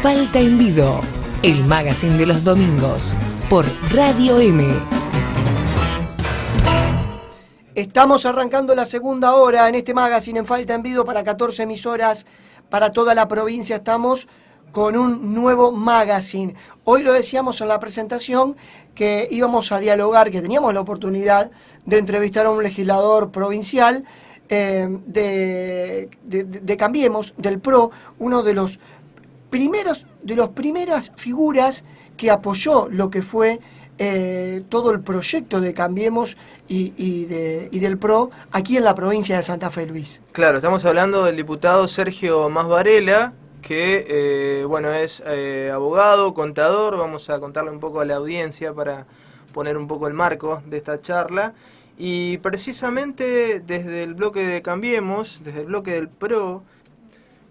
Falta en Vido, el magazine de los domingos, por Radio M. Estamos arrancando la segunda hora en este magazine en Falta en Vido para 14 emisoras para toda la provincia. Estamos con un nuevo magazine. Hoy lo decíamos en la presentación que íbamos a dialogar, que teníamos la oportunidad de entrevistar a un legislador provincial de Cambiemos, del PRO, uno de los primeras figuras que apoyó lo que fue todo el proyecto de Cambiemos y del PRO aquí en la provincia de Santa Fe, Luis. Claro, estamos hablando del diputado Sergio Mas Varela, que es abogado, contador. Vamos a contarle un poco a la audiencia para poner un poco el marco de esta charla. Y precisamente desde el bloque de Cambiemos, desde el bloque del PRO,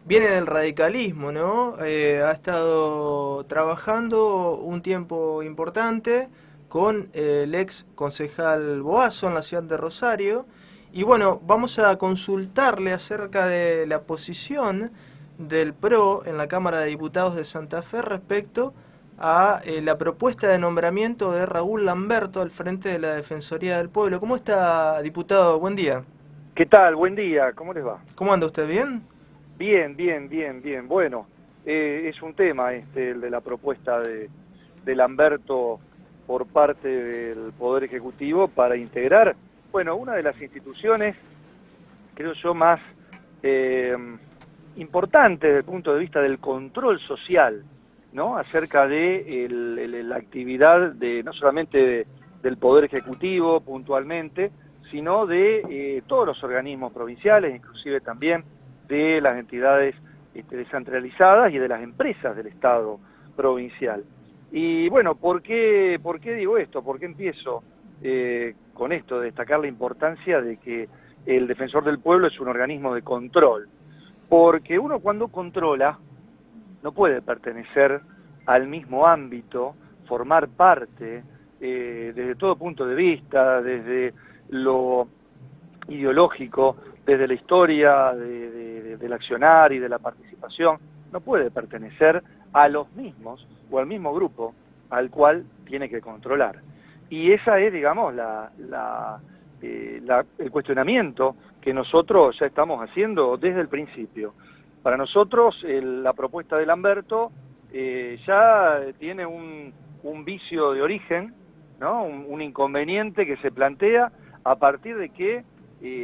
viene del radicalismo, ¿no? Ha estado trabajando un tiempo importante con el ex concejal Boazo en la ciudad de Rosario. Y bueno, vamos a consultarle acerca de la posición del PRO en la Cámara de Diputados de Santa Fe respecto a la propuesta de nombramiento de Raúl Lamberto al frente de la Defensoría del Pueblo. ¿Cómo está, diputado? Buen día. ¿Qué tal? Buen día. ¿Cómo les va? ¿Cómo anda usted? ¿Bien? Bien. Bueno, es un tema el de la propuesta de Lamberto por parte del Poder Ejecutivo para integrar, una de las instituciones, creo yo, más importantes desde el punto de vista del control social, ¿no? Acerca de la actividad no solamente del Poder Ejecutivo puntualmente, sino de todos los organismos provinciales, inclusive también de las entidades descentralizadas y de las empresas del Estado provincial. Y bueno, ¿por qué digo esto? ¿Por qué empiezo con esto, de destacar la importancia de que el Defensor del Pueblo es un organismo de control? Porque uno cuando controla no puede pertenecer al mismo ámbito, formar parte desde todo punto de vista, desde lo ideológico, desde la historia del accionar y de la participación, no puede pertenecer a los mismos o al mismo grupo al cual tiene que controlar. Y esa es, digamos, el cuestionamiento que nosotros ya estamos haciendo desde el principio. Para nosotros la propuesta de Lamberto ya tiene un vicio de origen, ¿no? Un inconveniente que se plantea a partir de que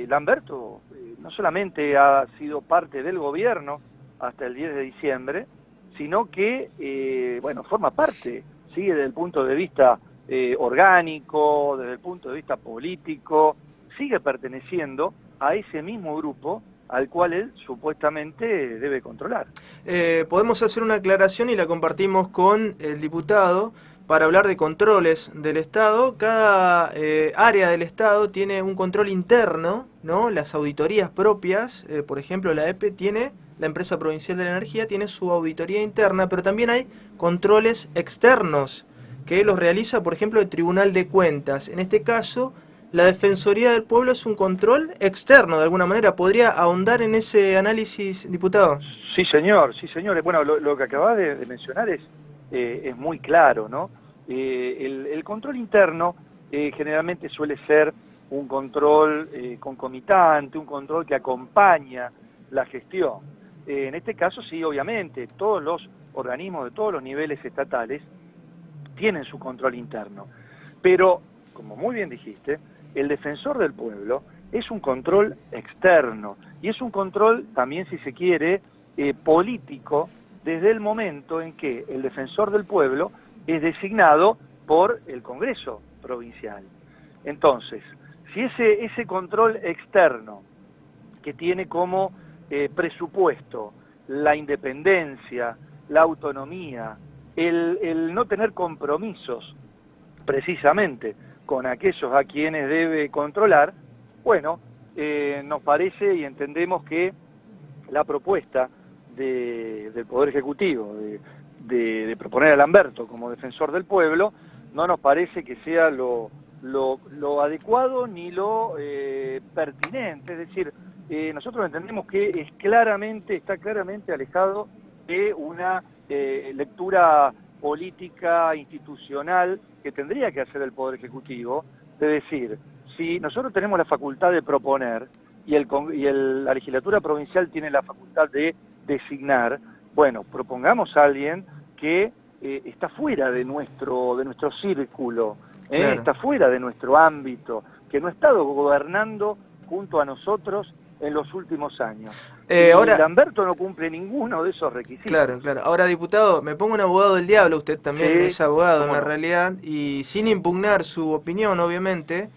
Lamberto no solamente ha sido parte del gobierno hasta el 10 de diciembre, sino que, forma parte, sigue desde el punto de vista orgánico, desde el punto de vista político, sigue perteneciendo a ese mismo grupo al cual él supuestamente debe controlar. Podemos hacer una aclaración y la compartimos con el diputado para hablar de controles del Estado. Cada área del Estado tiene un control interno, ¿no? Las auditorías propias, por ejemplo, la EPE tiene, la Empresa Provincial de la Energía tiene su auditoría interna, pero también hay controles externos que los realiza, por ejemplo, el Tribunal de Cuentas. En este caso, la Defensoría del Pueblo es un control externo, de alguna manera. ¿Podría ahondar en ese análisis, diputado? Sí, señor. Bueno, lo que acabas de mencionar es muy claro, ¿no? El control interno generalmente suele ser un control concomitante, un control que acompaña la gestión. En este caso, sí, obviamente, todos los organismos de todos los niveles estatales tienen su control interno. Pero, como muy bien dijiste, el Defensor del Pueblo es un control externo y es un control también, si se quiere, político, desde el momento en que el Defensor del Pueblo es designado por el Congreso provincial. Entonces, si ese control externo que tiene como presupuesto la independencia, la autonomía, el no tener compromisos precisamente con aquellos a quienes debe controlar, nos parece y entendemos que la propuesta del Poder Ejecutivo de proponer a Lamberto como Defensor del Pueblo no nos parece que sea lo adecuado ni lo pertinente. Es decir, nosotros entendemos que está claramente alejado de una lectura política, institucional, que tendría que hacer el Poder Ejecutivo, de decir, si nosotros tenemos la facultad de proponer y la legislatura provincial tiene la facultad de designar, bueno, propongamos a alguien que está fuera de nuestro círculo, Claro. está fuera de nuestro ámbito, que no ha estado gobernando junto a nosotros en los últimos años. Ahora, Lamberto no cumple ninguno de esos requisitos. claro, claro. Ahora, diputado, me pongo un abogado del diablo, usted también Sí, es abogado en cómo la no. realidad, y sin impugnar su opinión, obviamente,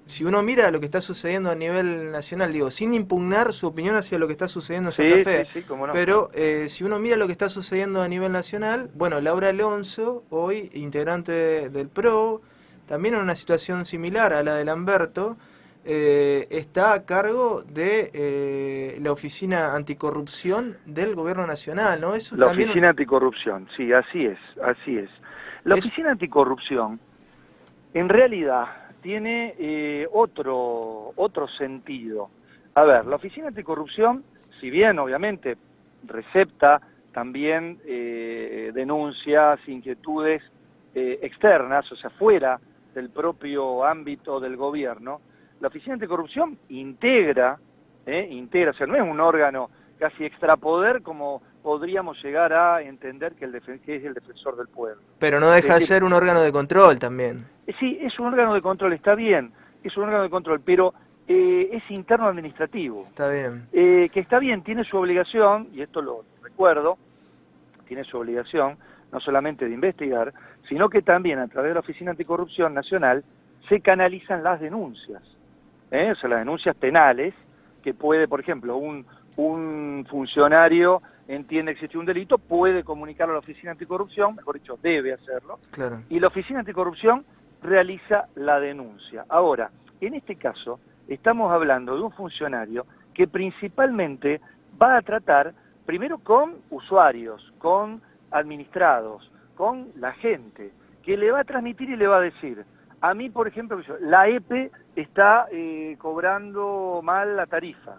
si uno mira lo que está sucediendo a nivel nacional, digo, sin impugnar su opinión hacia lo que está sucediendo en Santa Fe, Sí, cómo no. pero si uno mira lo que está sucediendo a nivel nacional, bueno, Laura Alonso, hoy integrante del PRO, también en una situación similar a la de Lamberto, está a cargo de la Oficina Anticorrupción del Gobierno Nacional, ¿no? Eso La también Oficina Anticorrupción, sí, así es. La Oficina Anticorrupción, en realidad, tiene otro sentido. A ver, la Oficina Anticorrupción, si bien obviamente recepta también denuncias, inquietudes externas, o sea, fuera del propio ámbito del gobierno, la Oficina Anticorrupción integra, o sea, no es un órgano casi extrapoder como podríamos llegar a entender que es el defensor del pueblo. pero no deja de Es decir, ser un órgano de control también. Sí, es un órgano de control, está bien, es un órgano de control, pero es interno administrativo. Está bien. Que está bien, tiene su obligación, y esto lo recuerdo, tiene su obligación no solamente de investigar, sino que también a través de la Oficina Anticorrupción Nacional se canalizan las denuncias, o sea, las denuncias penales, que puede, por ejemplo, un funcionario entiende que existe un delito, puede comunicarlo a la Oficina Anticorrupción, mejor dicho, debe hacerlo, Claro. y la Oficina Anticorrupción realiza la denuncia. Ahora, en este caso, estamos hablando de un funcionario que principalmente va a tratar primero con usuarios, con administrados, con la gente, que le va a transmitir y le va a decir, a mí, por ejemplo, la EPE está cobrando mal la tarifa,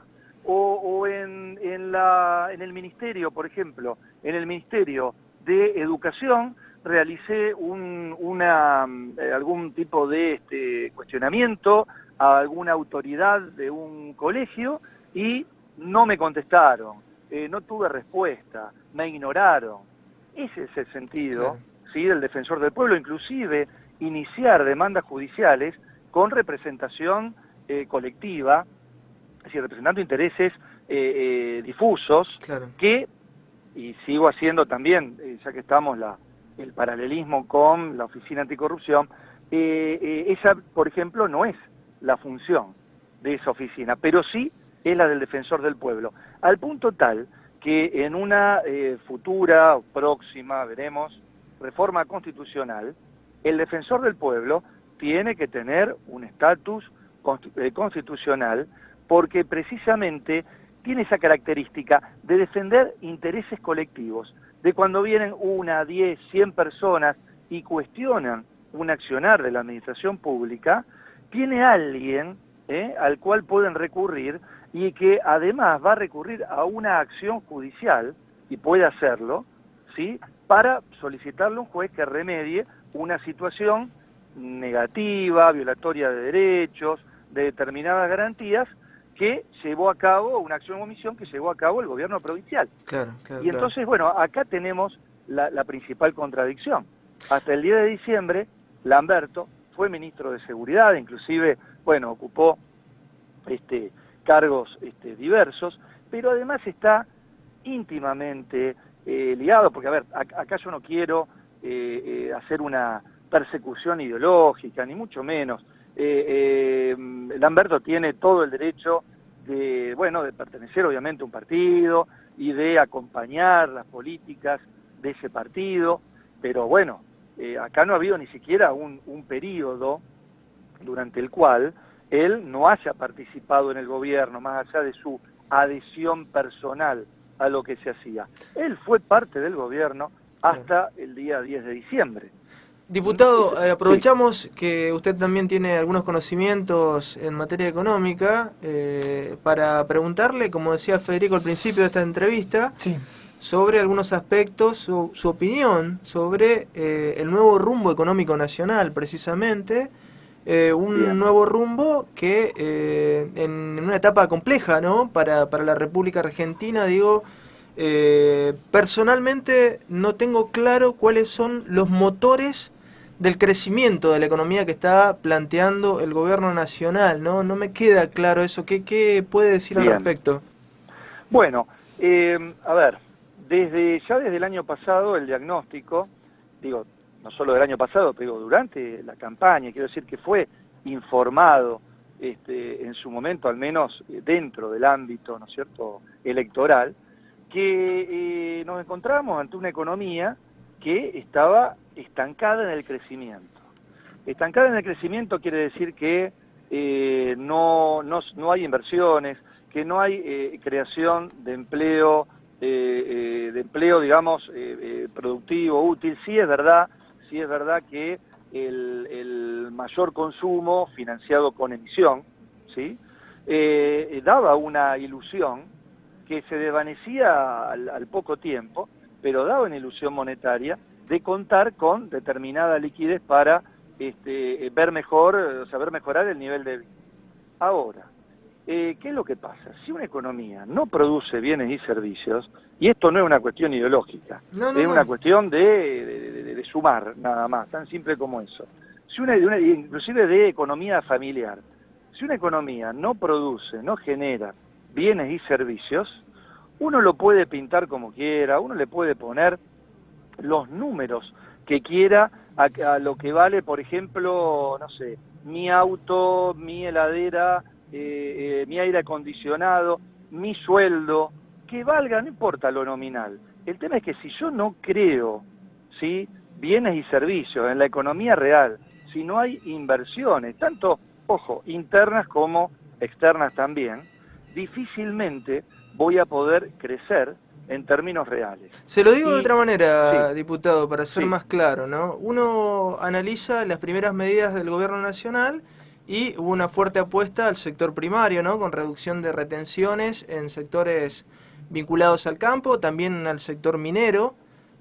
o en el ministerio, por ejemplo, en el Ministerio de Educación, realicé algún tipo de cuestionamiento a alguna autoridad de un colegio y no me contestaron, no tuve respuesta, me ignoraron. Ese es el sentido, Claro. ¿sí?, del defensor del pueblo, inclusive iniciar demandas judiciales con representación colectiva, es decir, representando intereses difusos, Claro. que, y sigo haciendo también, ya que estamos el paralelismo con la Oficina Anticorrupción, esa, por ejemplo, no es la función de esa oficina, pero sí es la del defensor del pueblo, al punto tal que en una futura o próxima, veremos, reforma constitucional, el defensor del pueblo tiene que tener un estatus constitucional porque precisamente tiene esa característica de defender intereses colectivos, de cuando vienen 1, 10, 100 personas y cuestionan un accionar de la administración pública, tiene alguien al cual pueden recurrir y que además va a recurrir a una acción judicial, y puede hacerlo, ¿sí?, para solicitarle a un juez que remedie una situación negativa, violatoria de derechos, de determinadas garantías, que llevó a cabo, una acción o omisión que llevó a cabo el gobierno provincial. Claro, claro. Y entonces, bueno, acá tenemos la principal contradicción. Hasta el 10 de diciembre, Lamberto fue ministro de Seguridad, inclusive, bueno, ocupó cargos diversos, pero además está íntimamente ligado, porque a ver, acá yo no quiero hacer una persecución ideológica, ni mucho menos. Lamberto tiene todo el derecho de pertenecer obviamente a un partido y de acompañar las políticas de ese partido, pero bueno, acá no ha habido ni siquiera un periodo durante el cual él no haya participado en el gobierno, más allá de su adhesión personal a lo que se hacía. Él fue parte del gobierno hasta el día 10 de diciembre. Diputado, aprovechamos que usted también tiene algunos conocimientos en materia económica para preguntarle, como decía Federico al principio de esta entrevista, Sí. sobre algunos aspectos, su opinión sobre el nuevo rumbo económico nacional, precisamente, un Bien. nuevo rumbo que en una etapa compleja, ¿no? Para la República Argentina, digo, personalmente no tengo claro cuáles son los motores del crecimiento de la economía que está planteando el gobierno nacional, ¿no? No me queda claro eso. ¿Qué puede decir al Bien. respecto? Bueno, a ver, desde el año pasado el diagnóstico, digo, no solo del año pasado, pero durante la campaña, quiero decir que fue informado en su momento, al menos dentro del ámbito, ¿no es cierto?, electoral, que nos encontramos ante una economía que estaba estancada en el crecimiento. Estancada en el crecimiento quiere decir que no hay inversiones, que no hay creación de empleo, digamos, productivo, útil. Sí es verdad que el mayor consumo financiado con emisión, ¿sí? Daba una ilusión que se desvanecía al poco tiempo, pero daba una ilusión monetaria de contar con determinada liquidez para ver mejorar el nivel de vida. Ahora, ¿qué es lo que pasa? Si una economía no produce bienes y servicios, y esto no es una cuestión ideológica, es una cuestión de sumar, nada más, tan simple como eso. Si inclusive de economía familiar, si una economía no produce, no genera bienes y servicios, uno lo puede pintar como quiera, uno le puede poner los números que quiera a lo que vale, por ejemplo, no sé, mi auto, mi heladera, mi aire acondicionado, mi sueldo, que valga, no importa lo nominal. El tema es que si yo no creo, ¿sí?, bienes y servicios en la economía real, si no hay inversiones, tanto, ojo, internas como externas también, difícilmente voy a poder crecer en términos reales. Se lo digo de Y otra manera, sí, diputado, para ser sí, más claro, ¿no? Uno analiza las primeras medidas del gobierno nacional y hubo una fuerte apuesta al sector primario, ¿no? Con reducción de retenciones en sectores vinculados al campo, también al sector minero,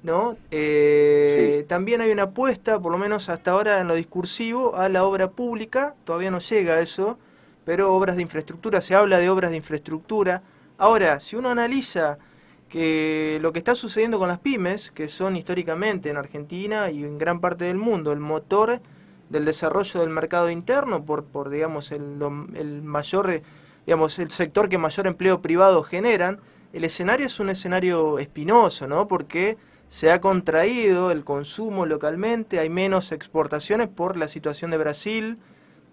¿no? sí, También hay una apuesta, por lo menos hasta ahora en lo discursivo, a la obra pública, todavía no llega a eso, pero obras de infraestructura, se habla de obras de infraestructura. Ahora, si uno analiza que lo que está sucediendo con las pymes, que son históricamente en Argentina y en gran parte del mundo el motor del desarrollo del mercado interno por digamos el mayor digamos el sector que mayor empleo privado generan, el escenario es un escenario espinoso, ¿no? Porque se ha contraído el consumo localmente, hay menos exportaciones por la situación de Brasil,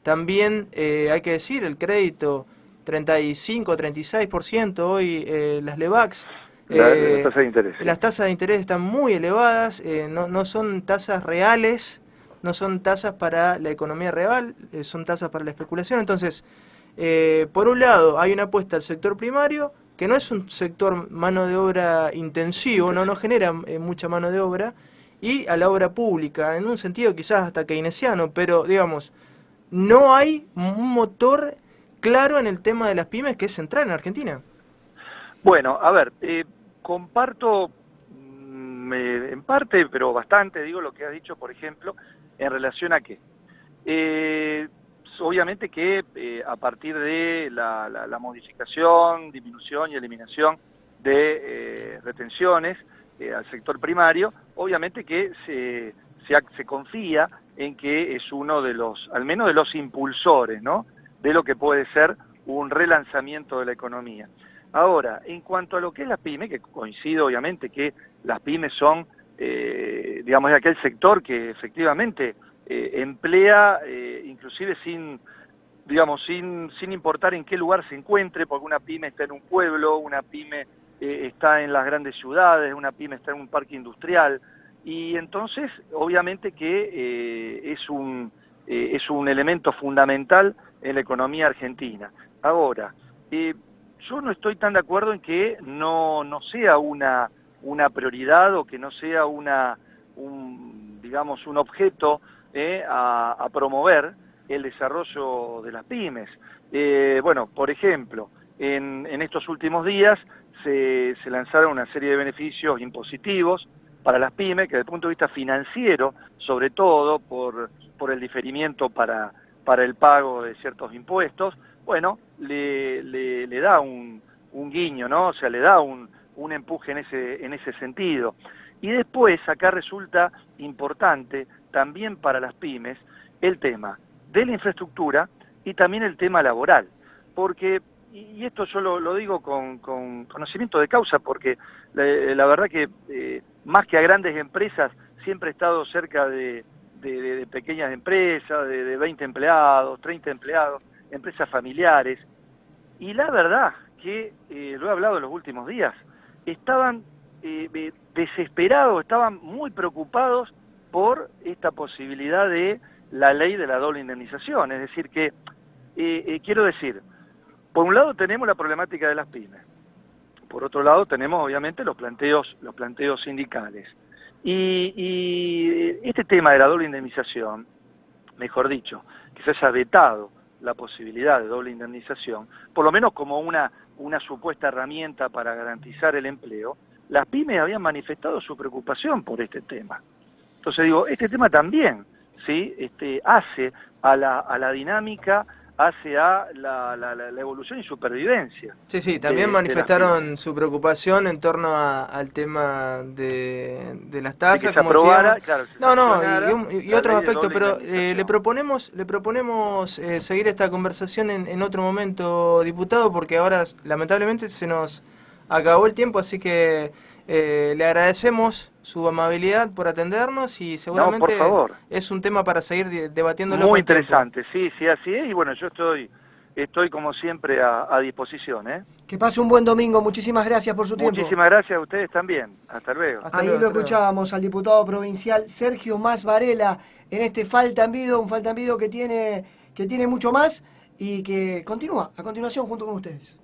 también hay que decir el crédito 35-36% hoy las LEVAX. la tasa de interés. Sí. Las tasas de interés están muy elevadas, no son tasas reales, no son tasas para la economía real, son tasas para la especulación. Entonces, por un lado, hay una apuesta al sector primario, que no es un sector mano de obra intensivo, no genera mucha mano de obra, y a la obra pública, en un sentido quizás hasta keynesiano, pero digamos, no hay un motor claro en el tema de las pymes que es central en Argentina. Bueno, a ver, comparto en parte, pero bastante, digo, lo que has dicho, por ejemplo, en relación a qué. Obviamente que a partir de la modificación, disminución y eliminación de retenciones al sector primario, obviamente que se confía en que es uno de los, al menos de los impulsores, ¿no?, de lo que puede ser un relanzamiento de la economía. Ahora, en cuanto a lo que es la pyme, que coincido obviamente que las pymes son, digamos, aquel sector que efectivamente emplea, inclusive sin importar en qué lugar se encuentre, porque una pyme está en un pueblo, una pyme está en las grandes ciudades, una pyme está en un parque industrial, y entonces obviamente que es un elemento fundamental en la economía argentina. Ahora, yo no estoy tan de acuerdo en que no sea una prioridad o que no sea un objeto a promover el desarrollo de las pymes. Bueno, por ejemplo, en estos últimos días se lanzaron una serie de beneficios impositivos para las pymes, que desde el punto de vista financiero, sobre todo por el diferimiento para el pago de ciertos impuestos, bueno, le da un guiño, ¿no? O sea, le da un empuje en ese sentido. Y después acá resulta importante también para las pymes el tema de la infraestructura y también el tema laboral, porque, y esto yo lo digo con conocimiento de causa, porque la verdad que más que a grandes empresas, siempre he estado cerca de pequeñas empresas, de 20 empleados, 30 empleados, empresas familiares, y la verdad que, lo he hablado en los últimos días, estaban desesperados, estaban muy preocupados por esta posibilidad de la ley de la doble indemnización. Es decir que, quiero decir, por un lado tenemos la problemática de las pymes, por otro lado tenemos obviamente los planteos sindicales. Y este tema de la doble indemnización, mejor dicho, que se haya vetado la posibilidad de doble indemnización, por lo menos como una supuesta herramienta para garantizar el empleo, las pymes habían manifestado su preocupación por este tema. Entonces digo, este tema también, ¿sí? Hace a la dinámica, hace a la evolución y supervivencia. Sí, también manifestaron su preocupación en torno al tema de las tasas, de que se como aprobara, decíamos. claro, Y otros aspectos, pero le indemnización. proponemos seguir esta conversación en otro momento, diputado, porque ahora lamentablemente se nos acabó el tiempo, así que le agradecemos su amabilidad por atendernos y seguramente por favor. es un tema para seguir debatiéndolo. Muy con tiempo. interesante, sí, así es, y bueno, yo estoy como siempre a disposición, ¿eh? Que pase un buen domingo. Muchísimas gracias por su tiempo. Muchísimas gracias a ustedes también. Hasta luego. Hasta Ahí luego, lo hasta luego. escuchábamos al diputado provincial Sergio Mas Varela en este Falta en Vido, un Falta en Vido que tiene mucho más y que continúa a continuación junto con ustedes.